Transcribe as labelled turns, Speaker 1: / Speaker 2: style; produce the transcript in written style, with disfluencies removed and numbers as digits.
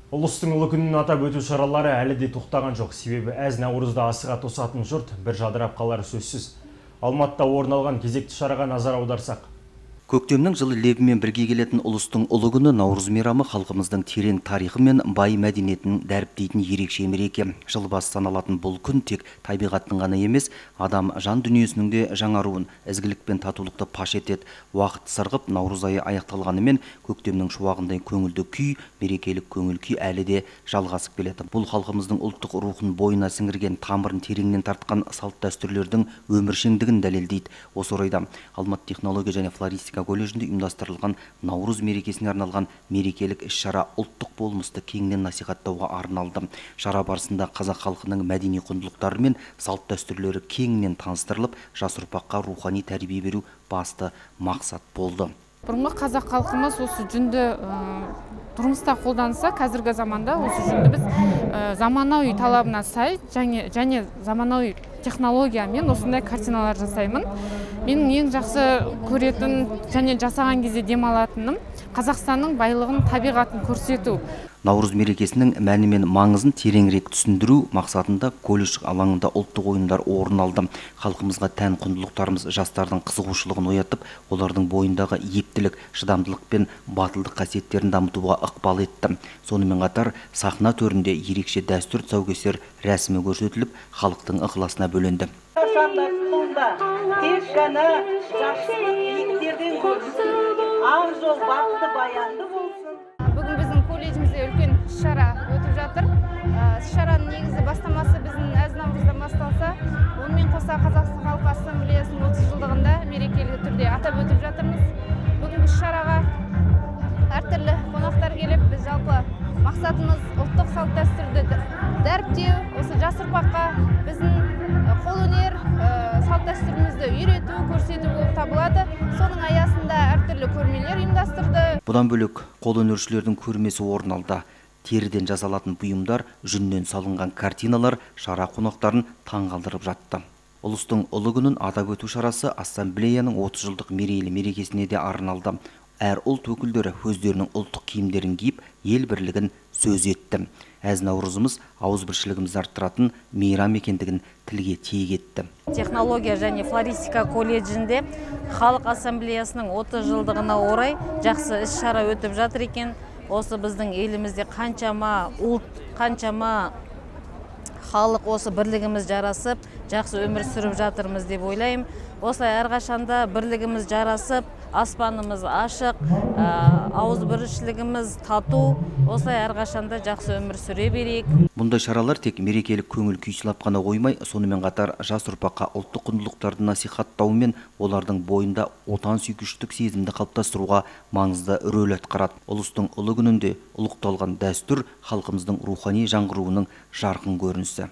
Speaker 1: Ұлыстың ұлы күнін атап өту шаралары әлі де тоқтаған жоқ. Себебі әз наурызда асыға тосатын жұрт бір жадырап қалары сөзсіз. Алматыда орын алған кезекті шараға назар аударсақ.
Speaker 2: Көктемнің жылы лебімен бірге келетін ұлыстың ұлы күні Наурыз мейрамы халқымыздың терең тарихы мен бай мәдениетін дәріптейтін ерекше мереке. Жыл басы саналатын бұл күн тек табиғаттың ғана емес, адам жан дүниесінің де жаңаруын, ізгілік пен татулықты паш етеді. Уақыт сырғып, Наурыз айы аяқталғанымен көктемнің шуағындай көңілді күй, мерекелік көңіл күй әлі де жалғасып келеді. Бұл халқымыздың ұлттық рухын бойына сіңірген, тамырын тереңнен тартқан салт дәстүрлердің өміршеңдігін дәлелдейді. Осы орайда Алматы технология және флористика колледжінде ұйымдастырылған Наурыз мерекесіне арналған мерекелік іс-шара ұлттық болмысты кеңінен насихаттауға арналды. Шара барысында қазақ халқының мәдени құндылықтары мен салт дәстүрлері кеңінен таныстырылып, жас ұрпаққа рухани тәрбие беру басты мақсат болды.
Speaker 3: Бұрынғы қазақ халқымыз осы жүнді тұрмыста қолданса, қазіргі заманда осы жүнді біз заманауи талабына сай және заманауи технологиямен осындай картиналар жасаймын. Менің ең жақсы көретін және жасаған кезде демалатыным Қазақстанның байлығын, табиғатын көрсету.
Speaker 2: Наурыз мерекесінің мәні мен маңызын тереңірек түсіндіру мақсатында колледж алаңында ұлттық ойындар орын алды. Халқымызға тән құндылықтарымыз жастардың қызығушылығын оятып, олардың бойындағы ептілік, шыдамдылық пен батылдық қасиеттерін дамытуға ықпал етті. Сонымен қатар сахна төрінде ерекше дәстүр тұсаукесер рәсімі көрсетіліп, халықтың ықыласына бөленді.
Speaker 4: Тек қана жақсылық биіктерден көрсін, ақ жол бақты баянды болсын.
Speaker 5: Бүгін біздің колледжімізде үлкен шара өтіп жатыр. Шараның негізі бастамасы біздің әз наурыздан басталса, онымен қоса Қазақстан халқы ассамблеясының 30 жылдығында мерекелі түрде атап өтіп жатырмыз. Бүгінгі шараға әртүрлі қонақтар келіп, біз жалпы мақсатымыз ұлттық салт дәстүрді дәріптеу, осы жас ұрпаққа біздің қолөнер салт дәстүрімізді үйрету, көрсету болып табылады. Соның аясында әртүрлі көрмелер ұйымдастырды.
Speaker 2: Бұдан бөлек қолөнершілердің көрмесі орын алды. Теріден жасалатын бұйымдар, жүннен салынған картиналар шара қонақтарын таңғалдырып жатты. Ұлыстың ұлы күнін атап өту шарасы ассамблеяның 30 жылдық мерейлі мерекесіне де арналды. Әр ұлт өкілдері өздерінің ұлттық киімдерін киіп, ел бірлігін сөз етті. Әз наурызымыз ауызбіршілігімізді арттыратын мейрам екендігін тілге тиек етті.
Speaker 6: Технология және флористика колледжінде халық ассамблеясының 30 жылдығына орай жақсы іс-шара өтіп жатыр екен. Осы біздің елімізде қаншама ұлт, қаншама халық осы бірлігіміз жарасып, жақсы өмір сүріп жатырмыз деп ойлаймын. Осылай әрқашанда бірлігіміз жарасып, аспанымыз ашық, ауызбіршілігіміз тату, осылай әрқашанда жақсы өмір сүре берейік.
Speaker 2: Бұндай шаралар тек мерекелік көңіл күй сыйлап қана қоймай, сонымен қатар жас ұрпаққа ұлттық құндылықтарды насихаттау мен олардың бойында отансүйгіштік сезімді қалыптастыруға маңызды рөл атқарады. Ұлыстың ұлы күнінде ұлықталған дәстүр халқымыздың рухани жаңғыруының жарқын көрінісі.